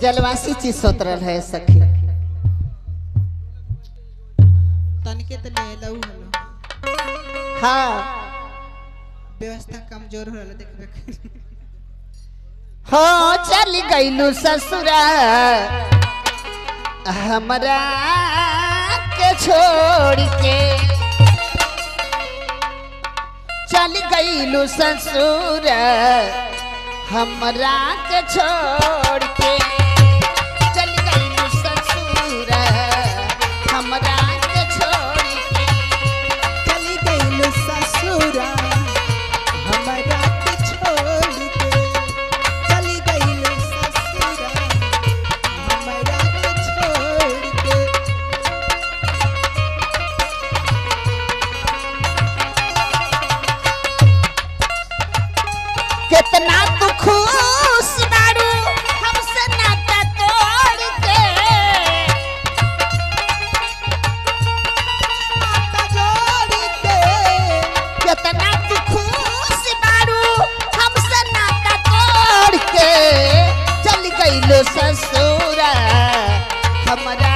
जलवासी चीज सोतरल है सखी तनिके त ले लऊ हलो हाँ व्यवस्था कमजोर होला देखबे हो चल गईलू ससुरा हमरा के छोड़ के चल गईलू ससुर हमरा के छोड़ के चल गईलू ससुर हमरा के छोड़ के चली गईलू ससुरा हमरा के छोड़ के चली गईलू ससुरा हमरा के छोड़ के कितना तू खुश बारू हमसे नाता तोड़ के नाता जोड़ के कितना तू खुश बारू हमसे नाता तोड़ के चल गईलो ससुर हमरा